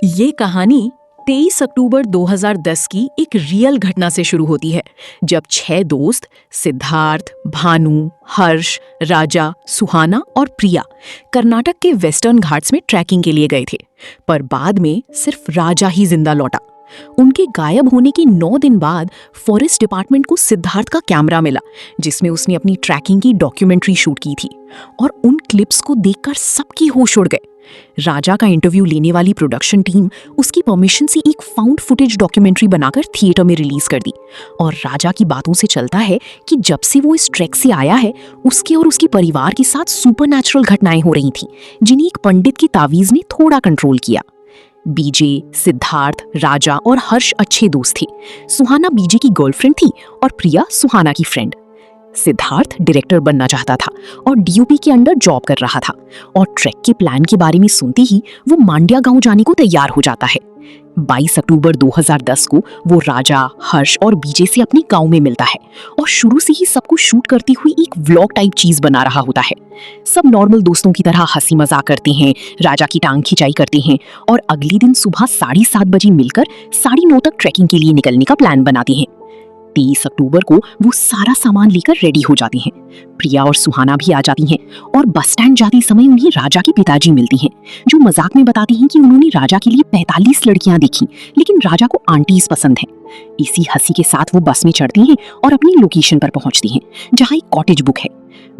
ये कहानी 23 अक्टूबर 2010 की एक रियल घटना से शुरू होती है, जब 6 दोस्त सिद्धार्थ, भानु, हर्ष, राजा, सुहाना और प्रिया कर्नाटक के वेस्टर्न घाट्स में ट्रैकिंग के लिए गए थे। पर बाद में सिर्फ राजा ही जिंदा लौटा। उनके गायब होने के 9 दिन बाद फॉरेस्ट डिपार्टमेंट को सिद्धार्थ का कैमरा मिला, जिसमें उसने अपनी ट्रैकिंग की डॉक्यूमेंट्री शूट की थी। और उन क्लिप्स को देखकर सबकी होश उड़ गए। राजा का इंटरव्यू लेने वाली प्रोडक्शन टीम उसकी परमिशन से एक फाउंड फुटेज डॉक्यूमेंट्री बनाकर थिएटर में रिलीज कर दी। और राजा की बातों से चलता है कि जब से वो इस ट्रैक से आया है, उसके और उसके परिवार के साथ सुपरनैचुरल घटनाएं हो रही थीं, जिन्हें एक पंडित की तावीज ने थोड़ा कंट्रोल किया। बीजे, सिद्धार्थ, राजा और हर्ष अच्छे दोस्त थे। सुहाना बीजे की गर्लफ्रेंड थी और प्रिया सुहाना की फ्रेंड। सिद्धार्थ डायरेक्टर बनना चाहता था और डीओपी के अंडर जॉब कर रहा था। और ट्रैक के प्लान के बारे में सुनते ही वो मांड्या गांव जाने को तैयार हो जाता है। 22 अक्टूबर 2010 को वो राजा, हर्ष और बीजे से अपने गांव में मिलता है और शुरू से ही सबको शूट करती हुई एक व्लॉग टाइप चीज बना रहा होता है। सब नॉर्मल दोस्तों की तरह हंसी मजाक करते हैं, राजा की टांग खिंचाई करते हैं और अगले दिन सुबह 7:30 बजे मिलकर 9:30 तक ट्रैकिंग के लिए निकलने का प्लान बनाते हैं। 23 अक्टूबर को वो सारा सामान लेकर रेडी हो जाती हैं। प्रिया और सुहाना भी आ जाती हैं और बस स्टैंड जाते समय उन्हें राजा के पिताजी मिलती हैं, जो मजाक में बताती हैं कि उन्होंने राजा के लिए 45 लड़कियां देखी, लेकिन राजा को आंटीज पसंद हैं। इसी हंसी के साथ वो बस में चढ़ती हैं और अपनी लोकेशन पर पहुंचती हैं, जहां एक कॉटेज बुक है।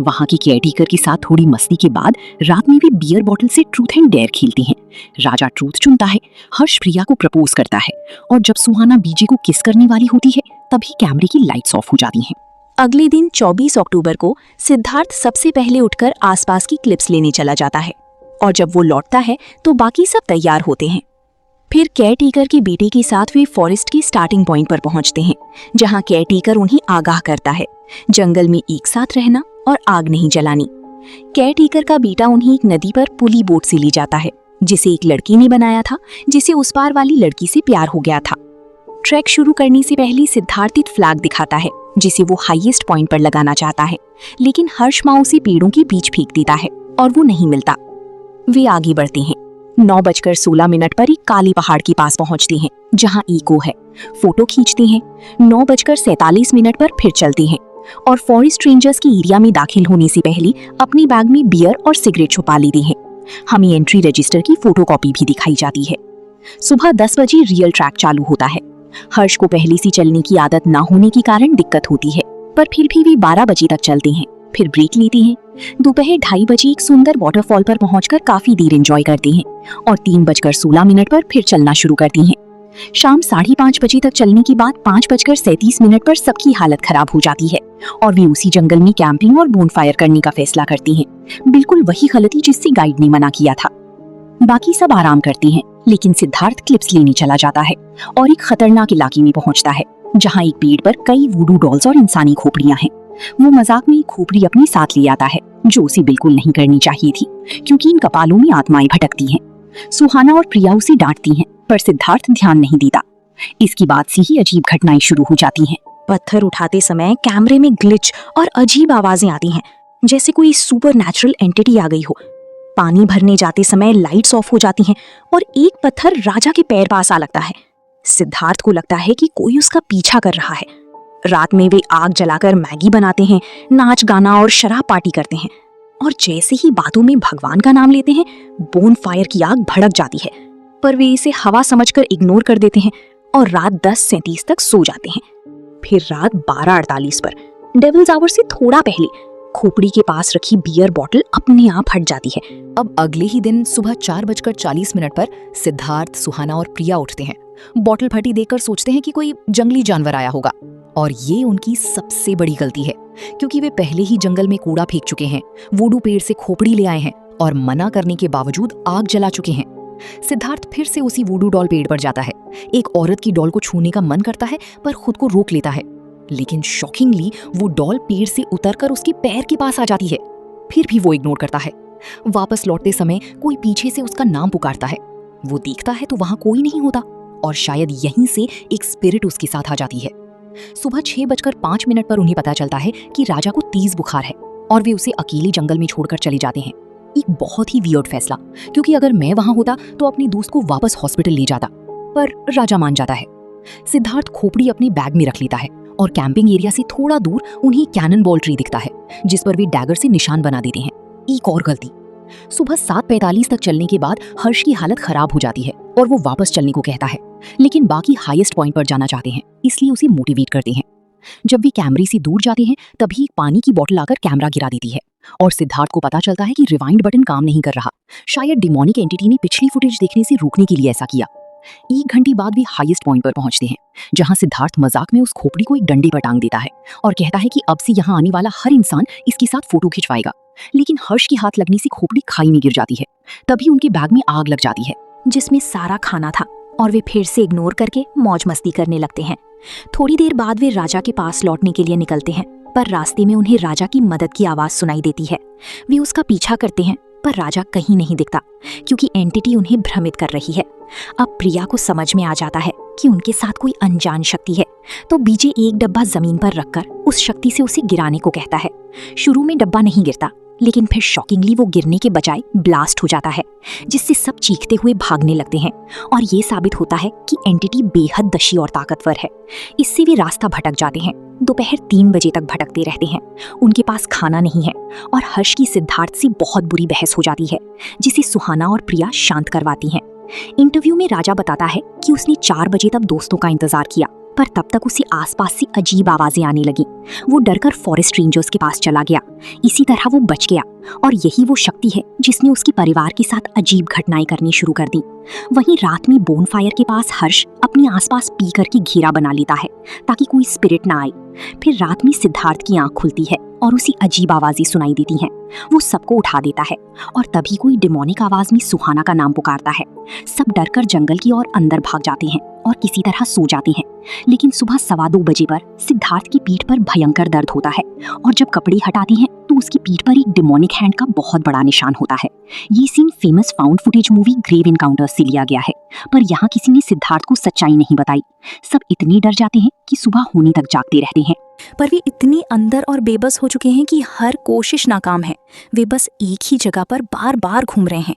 वहां की केयरटेकर के साथ थोड़ी मस्ती के बाद रात में भी बियर बॉटल से ट्रूथ एंड डेयर खेलती हैं। राजा ट्रूथ चुनता है, हर्ष प्रिया को प्रपोज करता है और जब सुहाना बीजे को किस करने वाली होती है, तभी कैमरे की लाइट्स ऑफ हो जाती हैं। अगले दिन 24 अक्टूबर को सिद्धार्थ सबसे पहले उठकर आसपास की क्लिप्स लेने चला जाता है और जब वो लौटता है तो बाकी सब तैयार होते हैं। फिर केयरटेकर के बेटे के साथ वे फॉरेस्ट के स्टार्टिंग पॉइंट पर पहुंचते हैं, जहां केयरटेकर उन्हें आगाह करता है जंगल में एक साथ रहना और आग नहीं जलानी। केयरटेकर का बेटा उन्हें एक नदी पर पुली बोट से ले जाता है, जिसे एक लड़की ने बनाया था, जिसे उस पार वाली लड़की से प्यार हो गया था। ट्रैक शुरू करने से पहले सिद्धार्थ एक फ्लैग दिखाता है, जिसे वो हाईएस्ट पॉइंट पर लगाना चाहता है, लेकिन हर्ष माँ उसे पेड़ों के बीच फेंक देता है और वो नहीं मिलता। वे आगे बढ़ते हैं। 9:16 पर एक काले पहाड़ के पास पहुंचते हैं, जहां इको है। फोटो खींचते हैं। 9:47 पर फिर चलते हैं और फॉरेस्ट रेंजर्स के एरिया में दाखिल होने से पहले अपनी बैग में बियर और सिगरेट छुपा लेते हैं। हमें एंट्री रजिस्टर की फोटोकॉपी भी दिखाई जाती है। सुबह 10 बजे रियल ट्रैक चालू होता है। हर्ष को पहले से चलने की आदत ना होने के कारण दिक्कत होती है, पर फिर भी वे 12 बजे तक चलते हैं, फिर ब्रेक लेते हैं। दोपहर 2:30 बजे एक सुंदर वाटरफॉल पर पहुंचकर काफी देर एंजॉय करते हैं और 3:16 पर फिर चलना शुरू करते हैं। शाम 5:30 बजे तक चलने के बाद 5:37 पर सबकी हालत खराब हो जाती है और वे उसी जंगल में कैंपिंग और बोनफायर करने का फैसला करती हैं। बिल्कुल वही गलती जिससे गाइड ने मना किया था। बाकी सब आराम करते हैं, लेकिन सिद्धार्थ क्लिप्स लेने चला जाता है और एक खतरनाक इलाके में पहुंचता है, जहां एक पेड़ पर कई वुडू डॉल्स और इंसानी खोपड़ियां हैं। वो मजाक में एक खोपड़ी अपने साथ ले आता है, जो उसे बिल्कुल नहीं करनी चाहिए थी, क्योंकि इन कपालों में आत्माएं भटकती हैं। सुहाना और प्रिया उसे डांटती हैं, पर सिद्धार्थ ध्यान नहीं देता। इसके बाद से ही अजीब घटनाएं शुरू हो जाती हैं। पत्थर उठाते समय कैमरे में ग्लिच और अजीब आवाजें आती हैं, जैसे कोई सुपरनैचुरल एंटिटी आ गई हो। पानी भरने जाते समय लाइट्स ऑफ हो जाती हैं और एक पत्थर राजा के पैर पास आ लगता है। सिद्धार्थ को लगता है कि कोई उसका पीछा कर रहा है। रात में वे आग जलाकर मैगी बनाते हैं, नाच गाना और शराब पार्टी करते हैं और जैसे ही बातों में भगवान का नाम लेते हैं, बोन फायर की आग भड़क जाती है, पर वे इसे हवा समझकर इग्नोर कर देते हैं और रात 10:37 तक सो जाते हैं। फिर रात 12:48 पर डेविल्स आवर से थोड़ा पहले खोपड़ी के पास रखी बियर बॉटल अपने आप हट जाती है। अब अगले ही दिन सुबह 4:40 पर सिद्धार्थ, सुहाना और प्रिया उठते हैं। बॉटल फटी देखकर सोचते हैं कि कोई जंगली जानवर आया होगा, और ये उनकी सबसे बड़ी गलती है, क्योंकि वे पहले ही जंगल में कूड़ा फेंक चुके हैं, वुडू पेड़ से खोपड़ी ले आए हैं और मना करने के बावजूद आग जला चुके हैं। सिद्धार्थ फिर से उसी वुडू डॉल पेड़ पर जाता है। एक औरत की डॉल को छूने का मन करता है, पर खुद को रोक लेता है, लेकिन शॉकिंगली वो डॉल पेड़ से उतरकर उसके पैर के पास आ जाती है। फिर भी वो इग्नोर करता है। वापस लौटते समय कोई पीछे से उसका नाम पुकारता है। वो देखता है तो वहां कोई नहीं होता और शायद यहीं से एक स्पिरिट उसके साथ आ जाती है। सुबह 6:05 पर उन्हें पता चलता है कि राजा को तेज बुखार है और वे उसे अकेले जंगल में छोड़कर चले जाते हैं। एक बहुत ही वियर्ड फैसला, क्योंकि अगर मैं वहां होता तो अपने दोस्त को वापस हॉस्पिटल ले जाता, पर राजा मान जाता है। सिद्धार्थ खोपड़ी अपने बैग में रख लेता है और कैंपिंग एरिया से थोड़ा दूर उन्हें कैनन बॉल ट्री दिखता है, जिस पर वे डैगर से निशान बना देते हैं। एक और गलती, सुबह 7:45 तक चलने के बाद हर्ष की हालत खराब हो जाती है और वो वापस चलने को कहता है, लेकिन बाकी हाईएस्ट पॉइंट पर जाना चाहते हैं, इसलिए उसे मोटिवेट करते हैं। जब वे कैमरे से दूर जाते हैं तभी एक पानी की बोतल आकर कैमरा गिरा देती है और सिद्धार्थ को पता चलता है कि रिवाइंड बटन काम नहीं कर रहा। शायद डिमोनिक एंटिटी ने पिछली फुटेज देखने से रोकने के लिए ऐसा किया। 1 घंटे बाद वे हाईएस्ट पॉइंट पर पहुंचते हैं, जहां सिद्धार्थ मजाक में उस खोपड़ी को एक डंडे पर टांग देता है और कहता है कि अब से यहाँ आने वाला हर इंसान इसके साथ फोटो खिंचवाएगा। लेकिन हर्ष के हाथ लगने से खोपड़ी खाई में गिर जाती है। तभी उनके बैग में आग लग जाती है, जिसमें सारा खाना था, और वे फिर से इग्नोर करके मौज मस्ती करने लगते हैं। थोड़ी देर बाद वे राजा के पास लौटने के लिए निकलते हैं, पर रास्ते में उन्हें राजा की मदद की आवाज सुनाई देती है। वे उसका पीछा करते हैं, पर राजा कहीं नहीं दिखता, क्योंकि एंटिटी उन्हें भ्रमित कर रही है। अब प्रिया को समझ में आ जाता है कि उनके साथ कोई अनजान शक्ति है, तो बीजे एक डब्बा जमीन पर रखकर उस शक्ति से उसे गिराने को कहता है। शुरू में डब्बा नहीं गिरता, लेकिन फिर शॉकिंगली वो गिरने के बजाय ब्लास्ट हो जाता है, जिससे सब चीखते हुए भागने लगते हैं और ये साबित होता है कि एंटिटी बेहद दशी और ताकतवर है। इससे वे रास्ता भटक जाते हैं। दोपहर 3 बजे तक भटकते रहते हैं। उनके पास खाना नहीं है और हर्ष की सिद्धार्थ से बहुत बुरी बहस हो जाती है, जिसे सुहाना और प्रिया शांत करवाती हैं। इंटरव्यू में राजा बताता है कि उसने 4 बजे तक दोस्तों का इंतजार किया, पर तब तक उसे आसपास से अजीब आवाजें आने लगी। वो डरकर फॉरेस्ट रेंजर्स के पास चला गया। इसी तरह वो बच गया, और यही वो शक्ति है जिसने उसके परिवार के साथ अजीब घटनाएं करनी शुरू कर दी। वहीं रात में बोनफायर के पास हर्ष अपने आसपास पी करके घेरा बना लेता है ताकि कोई स्पिरिट ना आए। फिर रात में सिद्धार्थ की आंख खुलती है और उसे अजीब आवाजें सुनाई देती हैं। वो सबको उठा देता है और तभी कोई डिमोनिक आवाज में सुहाना का नाम पुकारता है। सब डरकर जंगल की ओर अंदर भाग जाते हैं और किसी तरह सो जाते हैं। लेकिन सुबह 2:15 बजे पर सिद्धार्थ की पीठ पर भयंकर दर्द होता है, और जब कपड़े हटाते हैं तो उसकी पीठ पर एक डिमोनिक हैंड का बहुत बड़ा निशान होता है। ये scene famous found footage movie Grave Encounters से लिया गया है, पर यहाँ किसी ने सिद्धार्थ को सच्चाई नहीं बताई। सब इतने डर जाते हैं कि सुबह होने तक जागते रहते हैं, पर वे इतने अंदर और बेबस हो चुके हैं कि हर कोशिश नाकाम है। वे बस एक ही जगह पर बार बार घूम रहे हैं।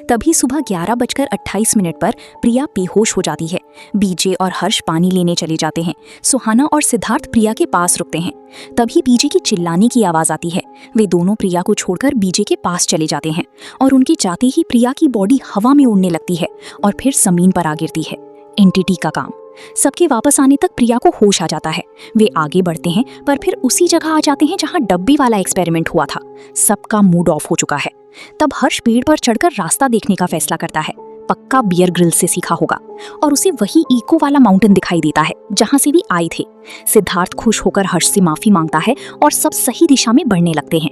तभी सुबह 11:28 पर प्रिया बेहोश हो जाती है। बीजे और हर्ष पानी लेने चले जाते हैं। सुहाना और सिद्धार्थ प्रिया के पास रुकते हैं। तभी बीजे की चिल्लाने की आवाज आती है। वे दोनों प्रिया को छोड़कर बीजे के पास चले जाते हैं और उनके जाते ही प्रिया की बॉडी हवा में उड़ने लगती है और फिर जमीन पर आ गिरती है। एंटिटी का काम। सबके वापस आने तक प्रिया को होश आ जाता है। वे आगे बढ़ते हैं, पर फिर उसी जगह आ जाते हैं जहां डब्बी वाला एक्सपेरिमेंट हुआ था। सबका मूड ऑफ हो चुका है। तब हर्ष पेड़ पर चढ़कर रास्ता देखने का फैसला करता है। पक्का बियर ग्रिल से सीखा होगा, और उसे वही इको वाला माउंटेन दिखाई देता है जहां से वे आए थे। सिद्धार्थ खुश होकर हर्ष से माफी मांगता है और सब सही दिशा में बढ़ने लगते हैं।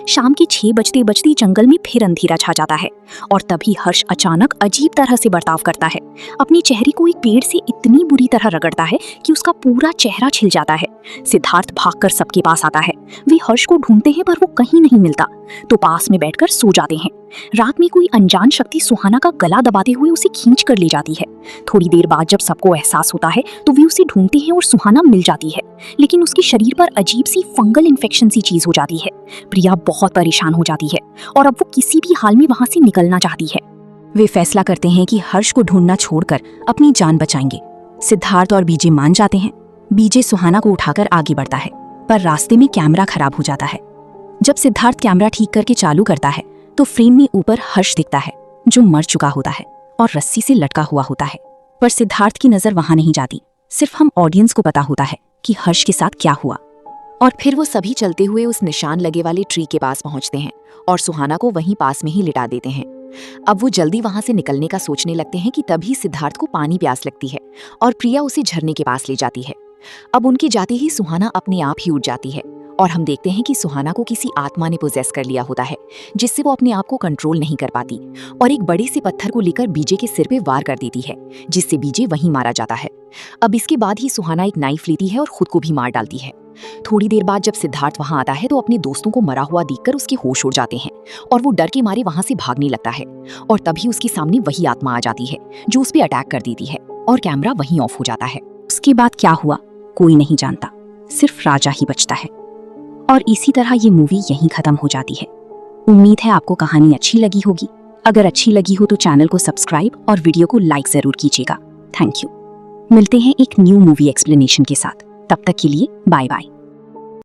शाम के 6 बजते बजते जंगल में फिर अंधेरा छा जाता है, और तभी हर्ष अचानक अजीब तरह से बर्ताव करता है। अपने चेहरे को एक पेड़ से इतनी बुरी तरह रगड़ता है कि उसका पूरा चेहरा छिल जाता है। सिद्धार्थ भागकर सबके पास आता है। वे हर्ष को ढूंढते हैं, पर वो कहीं नहीं मिलता, तो पास में बैठकर सो जाते हैं। रात में कोई अनजान शक्ति सुहाना का गला दबाते हुए उसे खींच कर ले जाती है। थोड़ी देर बाद जब सबको एहसास होता है तो वे उसे ढूंढते हैं और सुहाना मिल जाती है, लेकिन उसके शरीर पर अजीब सी फंगल इन्फेक्शन सी चीज हो जाती है। प्रिया बहुत परेशान हो जाती है और अब वो किसी भी हाल में वहां से निकलना चाहती है। वे फैसला करते हैं कि हर्ष को ढूंढना छोड़कर अपनी जान बचाएंगे। सिद्धार्थ और बीजे मान जाते हैं। बीजे सुहाना को उठाकर आगे बढ़ता है, पर रास्ते में कैमरा खराब हो जाता है। जब सिद्धार्थ कैमरा ठीक करके चालू करता है तो फ्रेम में ऊपर हर्ष दिखता है, जो मर चुका होता है और रस्सी से लटका हुआ होता है। पर सिद्धार्थ की नजर वहां नहीं जाती। सिर्फ हम ऑडियंस को पता होता है कि हर्ष के साथ क्या हुआ। और फिर वो सभी चलते हुए उस निशान लगे वाले ट्री के पास पहुंचते हैं और सुहाना को वहीं पास में ही लिटा देते हैं। अब वो जल्दी वहां से निकलने का सोचने लगते हैं कि तभी सिद्धार्थ को पानी प्यास लगती है और प्रिया उसे झरने के पास ले जाती है। अब उनके जाते ही सुहाना अपने आप ही उठ जाती है और हम देखते हैं कि सुहाना को किसी आत्मा ने पोजेस कर लिया होता है, जिससे वो अपने आप को कंट्रोल नहीं कर पाती और एक बड़े से पत्थर को लेकर बीजे के सिर पे वार कर देती है, जिससे बीजे वहीं मारा जाता है। अब इसके बाद ही सुहाना एक नाइफ लेती है और खुद को भी मार डालती है। थोड़ी देर बाद जब सिद्धार्थ वहां आता है तो अपने दोस्तों को मरा हुआ देखकर उसके होश उड़ जाते हैं और वो डर के मारे वहां से भागने लगता है, और तभी उसके सामने वही आत्मा आ जाती है जो उस पर अटैक कर देती है और कैमरा वहीं ऑफ हो जाता है। उसके बाद क्या हुआ कोई नहीं जानता, सिर्फ राजा ही बचता है। और इसी तरह ये मूवी यहीं खत्म हो जाती है। उम्मीद है आपको कहानी अच्छी लगी होगी। अगर अच्छी लगी हो तो चैनल को सब्सक्राइब और वीडियो को लाइक जरूर कीजिएगा। Thank you. मिलते हैं एक न्यू मूवी एक्सप्लेनेशन के साथ। तब तक के लिए बाय बाय।